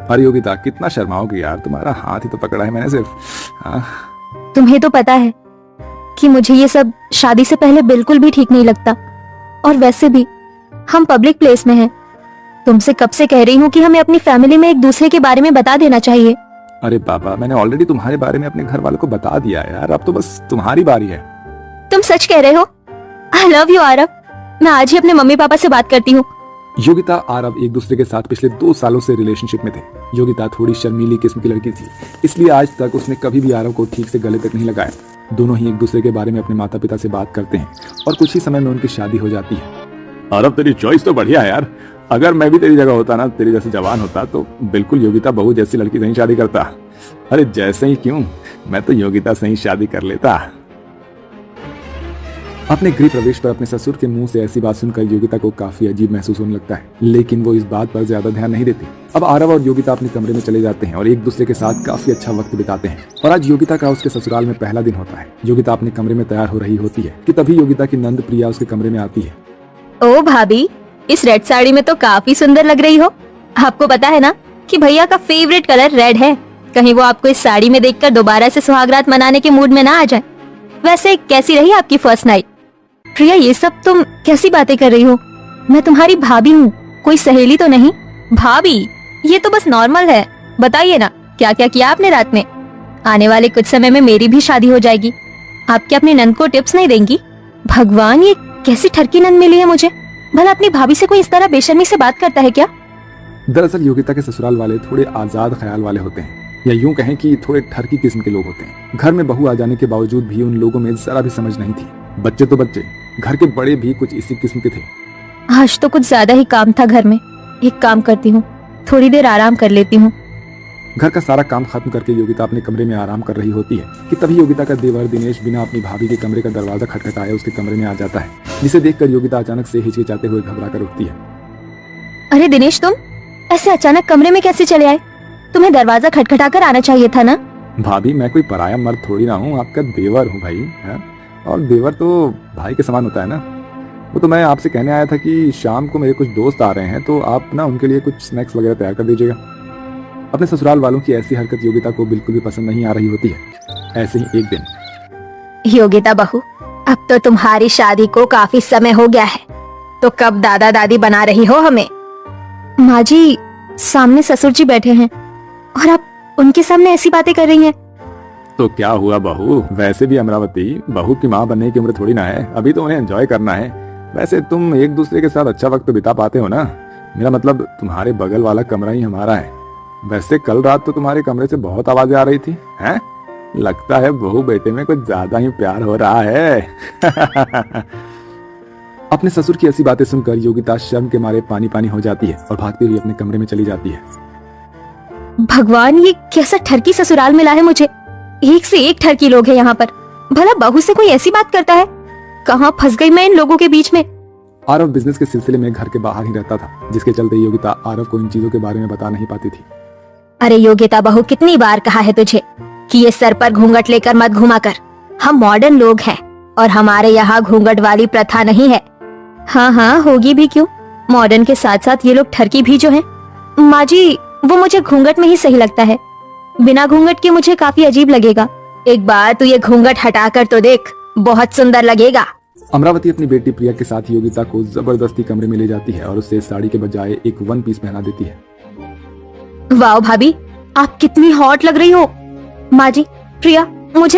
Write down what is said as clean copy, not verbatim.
अरे योगिता कितना शर्माओगी यार, तुम्हारा हाथ ही तो पकड़ा है मैंने सिर्फ। हाँ। तुम्हें तो पता है कि मुझे ये सब शादी से पहले बिल्कुल भी ठीक नहीं लगता, और वैसे भी हम पब्लिक प्लेस में हैं। तुमसे कब से कह रही हूँ कि हमें अपनी फैमिली में एक दूसरे के बारे में बता देना चाहिए। अरे बाबा, मैंने ऑलरेडी तुम्हारे बारे में अपने घर वालों को बता दिया है यार, अब तो बस तुम्हारी बारी है। तुम सच कह रहे हो? I love you Aarav. मैं आज ही अपने मम्मी पापा से बात करती हूँ। योगिता आरव एक दूसरे के साथ पिछले 2 सालों से रिलेशनशिप में थे। योगिता थोड़ी शर्मीली किस्म की लड़की थी, इसलिए आज तक उसने कभी भी आरव को ठीक से गले तक नहीं लगाया। दोनों ही एक दूसरे के बारे में अपने माता पिता से बात करते हैं और कुछ ही समय में उनकी शादी हो जाती है। आरव तेरी चॉइस तो बढ़िया है यार, अगर मैं भी तेरी जगह होता ना, तेरी जैसे जवान होता तो बिल्कुल योगिता बहू जैसी लड़की से ही शादी करता। अरे जैसे ही क्यों, मैं तो योगिता से ही शादी कर लेता। अपने गृह प्रवेश पर अपने ससुर के मुंह से ऐसी बात सुनकर योगिता को काफी अजीब महसूस होने लगता है, लेकिन वो इस बात पर ज्यादा ध्यान नहीं देती। अब आरव और योगिता अपने कमरे में चले जाते हैं और एक दूसरे के साथ काफी अच्छा वक्त बिताते हैं। और आज योगिता का उसके ससुराल में पहला दिन होता है। योगिता अपने कमरे में तैयार हो रही होती है कि तभी योगिता की नंद प्रिया उसके कमरे में आती है। ओ भाभी, इस रेड साड़ी में तो काफी सुंदर लग रही हो। आपको पता है ना कि भैया का फेवरेट कलर रेड है। कहीं वो आपको इस साड़ी में देखकर दोबारा से सुहागरात मनाने के मूड में ना आ जाए। वैसे कैसी रही आपकी फर्स्ट नाइट? प्रिया, ये सब तुम कैसी बातें कर रही हो? मैं तुम्हारी भाभी हूँ, कोई सहेली तो नहीं। भाभी, ये तो बस नॉर्मल है। बताइए ना, क्या क्या किया आपने रात में? आने वाले कुछ समय में मेरी भी शादी हो जाएगी। आप क्या अपनी नंद को टिप्स नहीं देंगी? भगवान, ये कैसी ठरकी नंद मिली है मुझे। भला अपनी भाभी से कोई इस तरह बेशर्मी से बात करता है क्या? दरअसल योगिता के ससुराल वाले थोड़े आजाद ख्याल वाले होते हैं, या यूं कहें कि थोड़े ठरकी किस्म के लोग होते हैं। घर में बहू आ जाने के बावजूद भी उन लोगों में जरा भी समझ नहीं थी। बच्चे तो बच्चे, घर के बड़े भी कुछ इसी किस्म के थे। आज तो कुछ ज्यादा ही काम था घर में। एक काम करती हूँ, थोड़ी देर आराम कर लेती हूँ। घर का सारा काम खत्म करके योगिता अपने कमरे में आराम कर रही होती है कि तभी योगिता का देवर दिनेश बिना अपनी भाभी के कमरे का दरवाजा खटखटाए उसके कमरे में आ जाता है, जिसे देखकर योगिता अचानक से हिचकिचाते हुए घबरा कर उठती है। अरे दिनेश, तुम ऐसे अचानक कमरे में कैसे चले आए? तुम्हें दरवाजा खटखटा कर आना चाहिए था ना। भाभी, मैं कोई पराया मर्द थोड़ी ना हूँ, आपका देवर हूँ भाई है? और देवर तो भाई के समान होता है ना। वो तो मैं आपसे कहने आया था कि शाम को मेरे कुछ दोस्त आ रहे हैं, तो आप ना उनके लिए कुछ स्नैक्स वगैरह तैयार कर दीजिएगा। अपने ससुराल वालों की ऐसी हरकत योगिता को बिल्कुल भी पसंद नहीं आ रही होती है। ऐसे ही एक दिन, योगिता बहू, अब तो तुम्हारी शादी को काफी समय हो गया है, तो कब दादा दादी बना रही हो हमें? माँ जी, सामने ससुर जी बैठे हैं और आप उनके सामने ऐसी बातें कर रही हैं। तो क्या हुआ बहू, वैसे भी अमरावती बहू की माँ बनने की उम्र थोड़ी ना है, अभी तो उन्हें एंजॉय करना है। वैसे तुम एक दूसरे के साथ अच्छा वक्त बिता पाते हो ना। मेरा मतलब तुम्हारे बगल वाला कमरा ही हमारा है। वैसे कल रात तो तुम्हारे कमरे से बहुत आवाजें आ रही थी हैं? लगता है बहू बेटे में कुछ ज्यादा ही प्यार हो रहा है। अपने ससुर की ऐसी बातें सुनकर योगिता शर्म के मारे पानी पानी हो जाती है और भागती हुई अपने कमरे में चली जाती है। भगवान, ये कैसा ठरकी ससुराल मिला है मुझे। एक से एक ठरकी लोग हैं यहाँ पर। भला बहू से कोई ऐसी बात करता है? कहाँ फंस गई मैं इन लोगों के बीच में। आरव बिजनेस के सिलसिले में घर के बाहर ही रहता था, जिसके चलते योगिता आरव को इन चीजों के बारे में बता नहीं पाती थी। अरे योगिता बहू, कितनी बार कहा है तुझे कि ये सर पर घूंघट लेकर मत घुमा कर। हम मॉडर्न लोग हैं और हमारे यहाँ घूंघट वाली प्रथा नहीं है। हाँ हाँ, होगी भी क्यों। मॉडर्न के साथ साथ ये लोग ठरकी भी जो हैं। माँ जी, वो मुझे घूंघट में ही सही लगता है। बिना घूंघट के मुझे काफी अजीब लगेगा। एक बार तू ये घूंघट हटाकर तो देख, बहुत सुंदर लगेगा। अमरावती अपनी बेटी प्रिया के साथ योगिता को जबरदस्ती कमरे में ले जाती है और उससे साड़ी के बजाय एक वन पीस पहना देती है। वाह भाभी, आप कितनी हॉट लग रही हो। माँ जी, प्रिया, मुझे